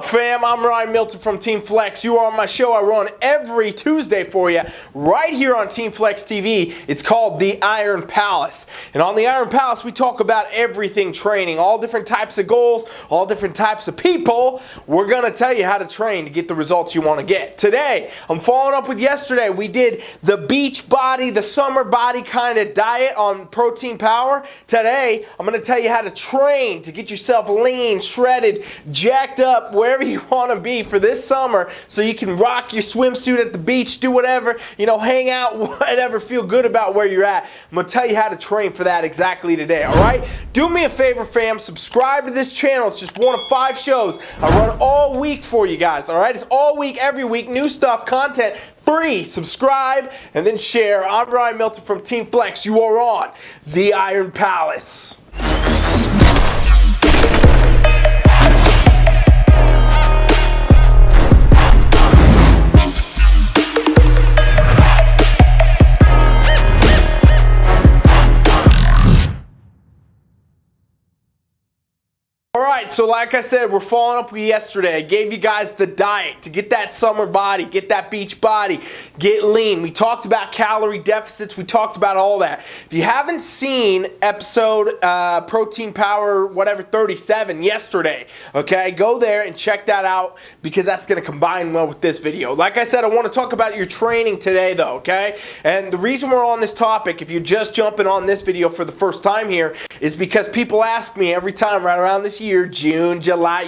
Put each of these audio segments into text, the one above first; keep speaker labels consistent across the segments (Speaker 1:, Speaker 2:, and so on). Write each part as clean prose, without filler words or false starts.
Speaker 1: fam? I'm Ryan Milton from TeamFFLEX. You are on my show I run every Tuesday for you right here on TeamFFLEX TV. It's called the Iron Palace. And on the Iron Palace, we talk about everything training, all different types of goals, all different types of people. We're going to tell you how to train to get the results you want to get. Today, I'm following up with yesterday. We did the beach body, the summer body kind of diet on protein power. Today, I'm going to tell you how to train to get yourself lean, shredded, jacked up, wherever you want to be for this summer so you can rock your swimsuit at the beach, do whatever, hang out, whatever, feel good about where you're at. I'm going to tell you how to train for that exactly today, all right? Do me a favor, fam. Subscribe to this channel. It's just one of 5 shows I run all week for you guys, all right? It's all week, every week, new stuff, content, free. Subscribe and then share. I'm Ryan Milton from TeamFFLEX. You are on the Iron Palace. Alright, so like I said, we're following up with yesterday. I gave you guys the diet to get that summer body, get that beach body, get lean. We talked about calorie deficits. We talked about all that. If you haven't seen episode Protein Power, whatever, 37 yesterday, okay, go there and check that out because that's going to combine well with this video. Like I said, I want to talk about your training today though, okay? And the reason we're on this topic, if you're just jumping on this video for the first time here, is because people ask me every time right around this year, June, July,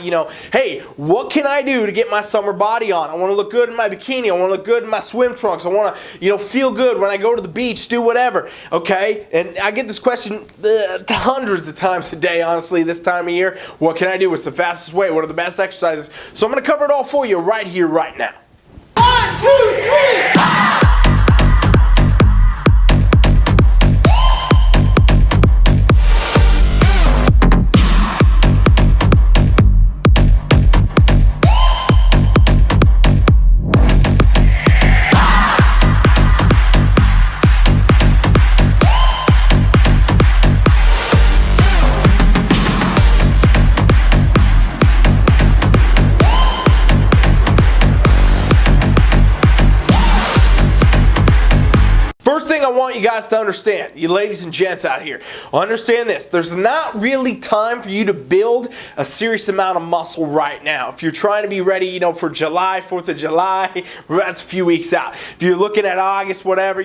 Speaker 1: hey, what can I do to get my summer body on? I want to look good in my bikini. I want to look good in my swim trunks. I want to, feel good when I go to the beach, do whatever, okay? And I get this question hundreds of times a day, honestly, this time of year. What can I do? What's the fastest way? What are the best exercises? So I'm going to cover it all for you right here, right now. 1, 2, 3! First thing I want you guys to understand, you ladies and gents out here, understand this. There's not really time for you to build a serious amount of muscle right now. If you're trying to be ready, for July, 4th of July, that's a few weeks out. If you're looking at August, whatever,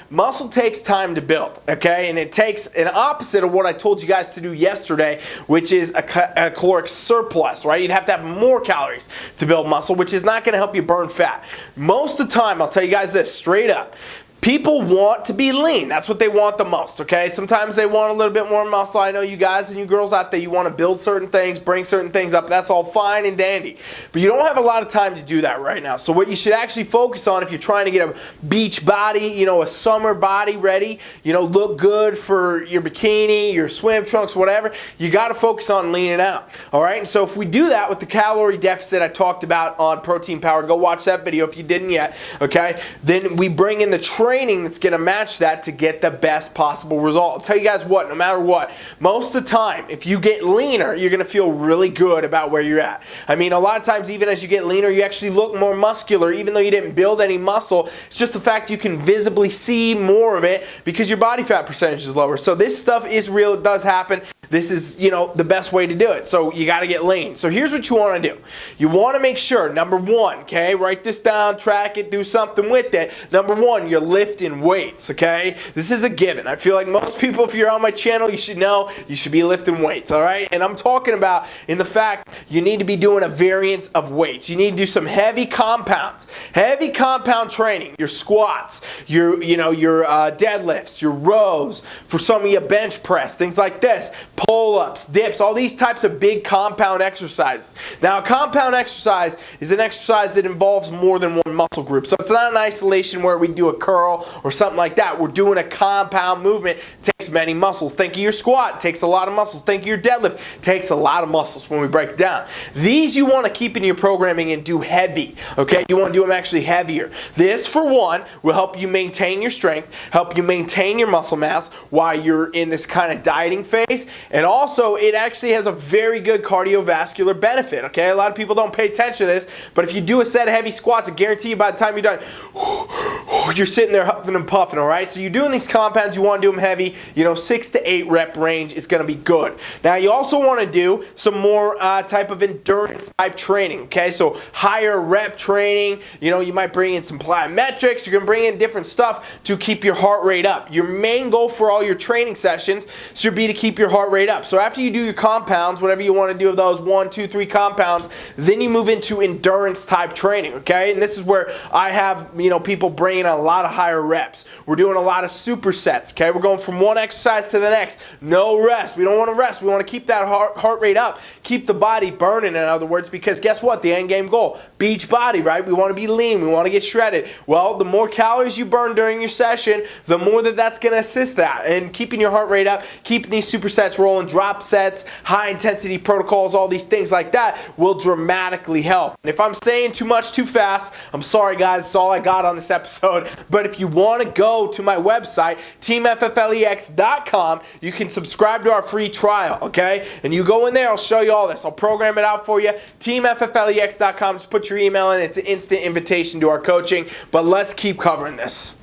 Speaker 1: muscle takes time to build, okay? And it takes an opposite of what I told you guys to do yesterday, which is a caloric surplus, right? You'd have to have more calories to build muscle, which is not going to help you burn fat. Most of the time, I'll tell you guys this straight up, people want to be lean. That's what they want the most, okay? Sometimes they want a little bit more muscle. I know you guys and you girls out there, you want to build certain things, bring certain things up. That's all fine and dandy. But you don't have a lot of time to do that right now. So what you should actually focus on if you're trying to get a beach body, a summer body ready, look good for your bikini, your swim trunks, whatever, you got to focus on leaning out, all right? And so if we do that with the calorie deficit I talked about on Protein Power, go watch that video if you didn't yet, okay? Then we bring in the training that's going to match that to get the best possible result. I'll tell you guys what, no matter what, most of the time, if you get leaner, you're going to feel really good about where you're at. I mean, a lot of times, even as you get leaner, you actually look more muscular, even though you didn't build any muscle. It's just the fact you can visibly see more of it because your body fat percentage is lower. So this stuff is real. It does happen. This is, the best way to do it. So you got to get lean. So here's what you want to do. You want to make sure, number one, okay, write this down, track it, do something with it. Number one, you're lifting weights, okay? This is a given. I feel like most people, if you're on my channel, you should know you should be lifting weights, all right? And I'm talking about in the fact you need to be doing a variance of weights. You need to do some heavy compounds. Heavy compound training. Your squats, your deadlifts, your rows, for some of you bench press, things like this. Pull-ups, dips, all these types of big compound exercises. Now, a compound exercise is an exercise that involves more than one muscle group. So it's not an isolation where we do a curl or something like that. We're doing a compound movement. It takes many muscles. Think of your squat. It takes a lot of muscles. Think of your deadlift. It takes a lot of muscles when we break it down. These you want to keep in your programming and do heavy. Okay? You want to do them actually heavier. This, for one, will help you maintain your strength, help you maintain your muscle mass while you're in this kind of dieting phase. And also, it actually has a very good cardiovascular benefit, okay? A lot of people don't pay attention to this, but if you do a set of heavy squats, I guarantee you by the time you're done, you're sitting there huffing and puffing, all right? So you're doing these compounds, you want to do them heavy, 6 to 8 rep range is going to be good. Now, you also want to do some more type of endurance type training, okay? So higher rep training, you might bring in some plyometrics, you're going to bring in different stuff to keep your heart rate up. Your main goal for all your training sessions should be to keep your heart rate up. So after you do your compounds, whatever you want to do of those 1, 2, 3 compounds, then you move into endurance type training, okay? And this is where I have, people bringing a lot of higher reps. We're doing a lot of supersets, okay? We're going from one exercise to the next. No rest. We don't want to rest. We want to keep that heart rate up, keep the body burning, in other words, because guess what? The end game goal, beach body, right? We want to be lean. We want to get shredded. Well, the more calories you burn during your session, the more that's going to assist that. And keeping your heart rate up, keeping these supersets rolling, drop sets, high intensity protocols, all these things like that will dramatically help. And if I'm saying too much too fast, I'm sorry guys, that's all I got on this episode. But if you want to go to my website, TeamFFLEX.com, you can subscribe to our free trial, okay? And you go in there, I'll show you all this. I'll program it out for you. TeamFFLEX.com, just put your email in. It's an instant invitation to our coaching. But let's keep covering this.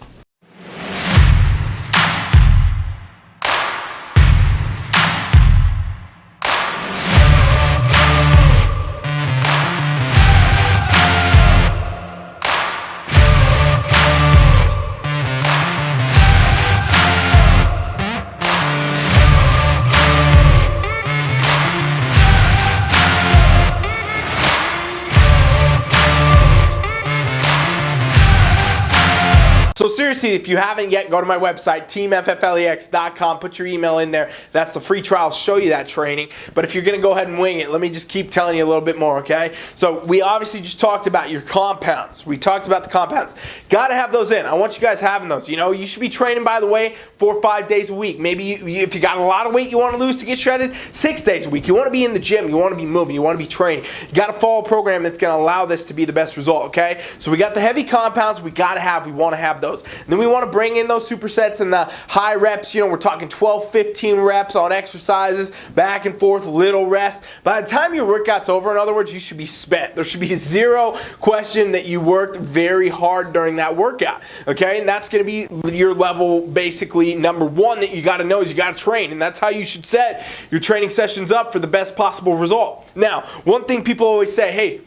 Speaker 1: So seriously, if you haven't yet, go to my website, TeamFFLEX.com, put your email in there. That's the free trial, show you that training. But if you're going to go ahead and wing it, let me just keep telling you a little bit more, okay? So we obviously just talked about your compounds. We talked about the compounds. Got to have those in. I want you guys having those. You should be training, by the way, 4 or 5 days a week. Maybe if you got a lot of weight you want to lose to get shredded, 6 days a week. You want to be in the gym. You want to be moving. You want to be training. You got to follow a program that's going to allow this to be the best result, okay? So we got the heavy compounds we want to have those. And then we want to bring in those supersets and the high reps. We're talking 12, 15 reps on exercises, back and forth, little rest. By the time your workout's over, in other words, you should be spent. There should be zero question that you worked very hard during that workout, okay? And that's going to be your level, basically, number one that you got to know is you got to train. And that's how you should set your training sessions up for the best possible result. Now, one thing people always say, hey,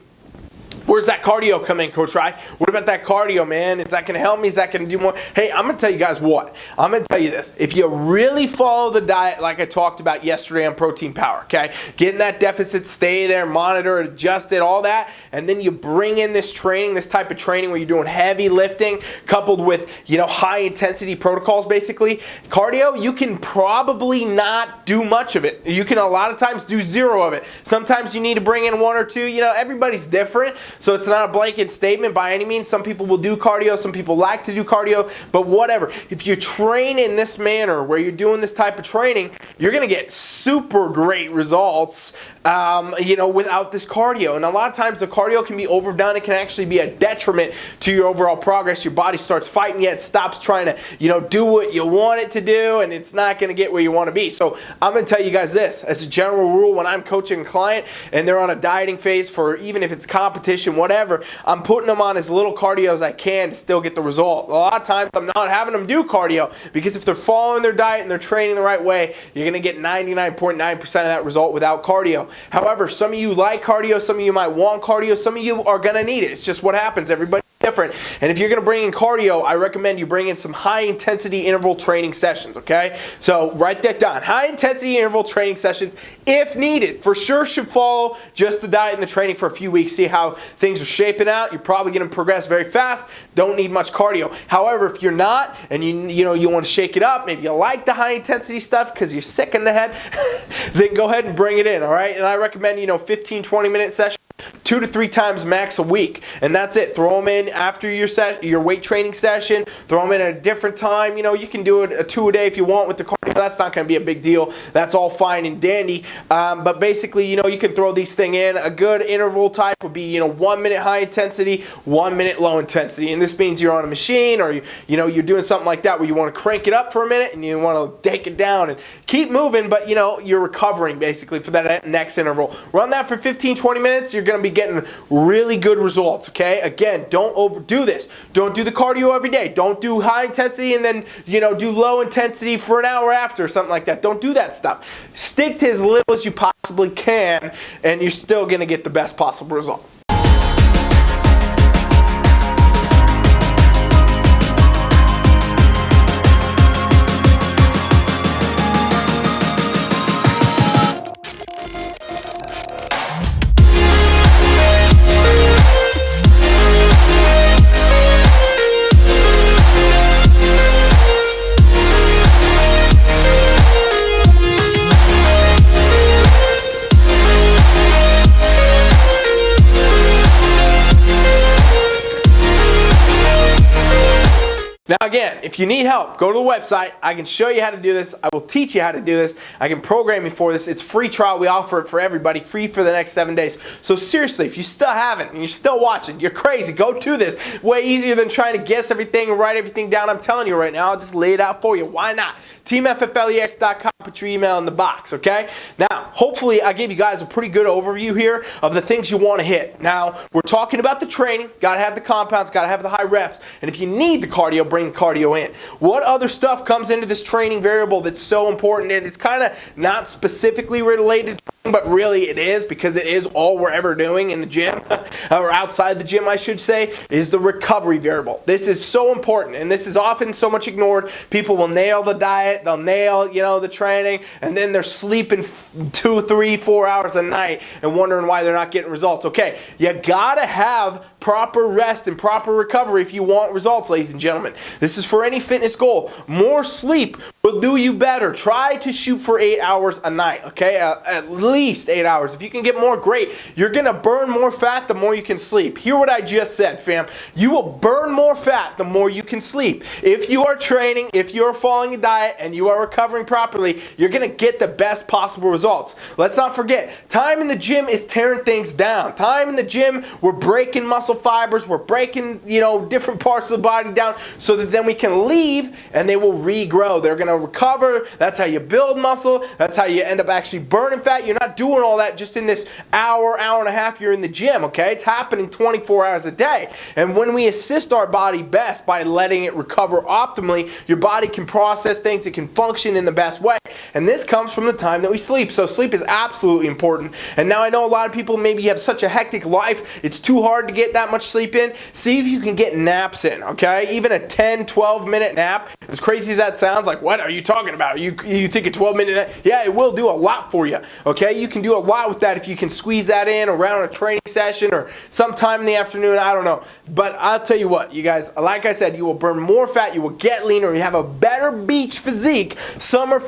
Speaker 1: where's that cardio come in, Coach Rye? What about that cardio, man? Is that going to help me? Is that going to do more? Hey, I'm going to tell you guys what. I'm going to tell you this. If you really follow the diet like I talked about yesterday on Protein Power, okay? Getting that deficit, stay there, monitor it, adjust it, all that, and then you bring in this training, this type of training where you're doing heavy lifting coupled with, high intensity protocols, basically. Cardio, you can probably not do much of it. You can a lot of times do zero of it. Sometimes you need to bring in 1 or 2. Everybody's different. So it's not a blanket statement by any means. Some people will do cardio, some people like to do cardio, but whatever. If you train in this manner where you're doing this type of training, you're going to get super great results, without this cardio. And a lot of times the cardio can be overdone. It can actually be a detriment to your overall progress. Your body starts fighting you. It stops trying to, do what you want it to do, and it's not going to get where you want to be. So I'm going to tell you guys this. As a general rule, when I'm coaching a client and they're on a dieting phase for even if it's competition, whatever, I'm putting them on as little cardio as I can to still get the result. A lot of times I'm not having them do cardio because if they're following their diet and they're training the right way, you're going to get 99.9% of that result without cardio. However, some of you like cardio, some of you might want cardio, some of you are going to need it. It's just what happens. Everybody's different. And if you're going to bring in cardio, I recommend you bring in some high intensity interval training sessions, okay? So write that down. High intensity interval training sessions, if needed, for sure should follow just the diet and the training for a few weeks, see how things are shaping out. You're probably going to progress very fast. Don't need much cardio. However, if you're not and you want to shake it up, maybe you like the high intensity stuff because you're sick in the head, then go ahead and bring it in, all right? And I recommend, 15, 20 minute sessions. 2 to 3 times max a week, and that's it. Throw them in after your weight training session. Throw them in at a different time. You know, you can do it 2 a day if you want with the cardio. That's not going to be a big deal. That's all fine and dandy. But basically, you know, you can throw these things in. A good interval type would be, you know, 1 minute high intensity, 1 minute low intensity, and this means you're on a machine, or you know, you're doing something like that where you want to crank it up for a minute and you want to take it down and keep moving, but you know, you're recovering basically for that next interval. Run that for 15-20 minutes. You're going to be getting really good results. Okay, again, don't overdo this. Don't do the cardio every day. Don't do high intensity and then, you know, do low intensity for an hour after or something like that. Don't do that stuff. Stick to as little as you possibly can, and you're still going to get the best possible result. Now again, if you need help, go to the website. I can show you how to do this. I will teach you how to do this. I can program you for this. It's free trial. We offer it for everybody, free for the next 7 days. So seriously, if you still haven't and you're still watching, you're crazy. Go do this. Way easier than trying to guess everything and write everything down. I'm telling you right now, I'll just lay it out for you. Why not? TeamFFLEX.com. Put your email in the box, okay? Now, hopefully I gave you guys a pretty good overview here of the things you want to hit. Now, we're talking about the training. Got to have the compounds, got to have the high reps. And if you need the cardio, bring the cardio in. What other stuff comes into this training variable that's so important, and it's kind of not specifically related, but really it is, because it is all we're ever doing in the gym, or outside the gym I should say, is the recovery variable. This is so important, and this is often so much ignored. People will nail the diet, they'll nail, you know, the training, and then they're sleeping 2, 3, 4 hours a night and wondering why they're not getting results. Okay, you gotta have proper rest and proper recovery if you want results, ladies and gentlemen. This is for any fitness goal. More sleep will do you better. Try to shoot for 8 hours a night, okay? At least 8 hours. If you can get more, great. You're gonna burn more fat the more you can sleep. Hear what I just said, fam. You will burn more fat the more you can sleep. If you are training, if you are following a diet, and you are recovering properly, you're gonna get the best possible results. Let's not forget, time in the gym is tearing things down. Time in the gym, we're breaking muscle fibers, we're breaking, you know, different parts of the body down so that then we can leave and they will regrow. They're gonna recover. That's how you build muscle. That's how you end up actually burning fat. You're not doing all that just in this hour, hour and a half you're in the gym, okay? It's happening 24 hours a day. And when we assist our body best by letting it recover optimally, your body can process things, it can function in the best way. And this comes from the time that we sleep. So sleep is absolutely important. And now I know a lot of people, maybe you have such a hectic life, it's too hard to get that much sleep in. See if you can get naps in, okay? Even a 10, 12-minute nap, as crazy as that sounds, like what are you talking about? You think a 12-minute nap? Yeah, it will do a lot for you, okay? You can do a lot with that if you can squeeze that in around a training session or sometime in the afternoon, I don't know. But I'll tell you what, you guys, like I said, you will burn more fat, you will get leaner, you have a better beach physique, summer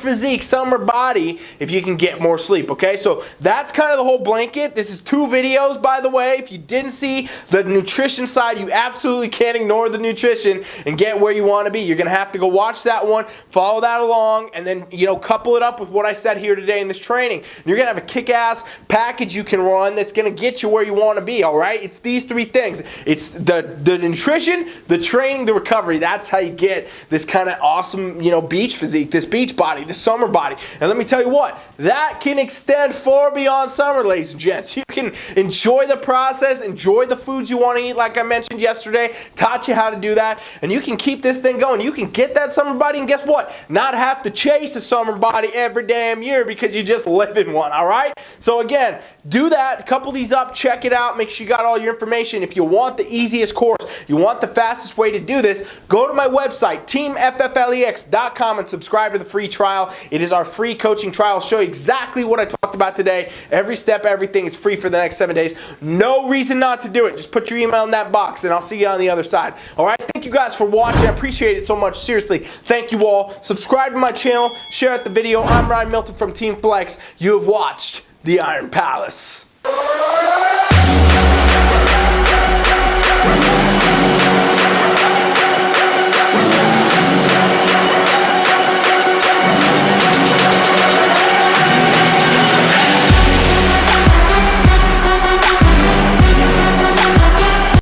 Speaker 1: body, if you can get more sleep, okay? So that's kind of the whole blanket. This is 2 videos, by the way. If you didn't see the nutrition side, you absolutely can't ignore the nutrition and get where you want to be. You're going to have to go watch that one, follow that along, and then, you know, couple it up with what I said here today in this training. You're going to have a kick-ass package you can run that's going to get you where you want to be, all right? It's these 3 things. It's the nutrition, the training, the recovery. That's how you get this kind of awesome, you know, beach physique, this beach body, this summer body. And let me tell you what, that can extend far beyond summer, ladies and gents. You can enjoy the process, enjoy the foods you want to eat, like I mentioned yesterday, taught you how to do that, and you can keep this thing going. You can get that summer body, and guess what? Not have to chase a summer body every damn year because you just live in one, all right? So again, do that, couple these up, check it out, make sure you got all your information. If you want the easiest course, you want the fastest way to do this, go to my website, TeamFFLEX.com, and subscribe to the free trial. It is our free coaching trial. I'll show you exactly what I talked about today. Every step, everything is free for the next 7 days. No reason not to do it. Just put your email in that box, and I'll see you on the other side. All right? Thank you guys for watching. I appreciate it so much. Seriously, thank you all. Subscribe to my channel. Share out the video. I'm Ryan Milton from TeamFFLEX. You have watched the Iron Palace.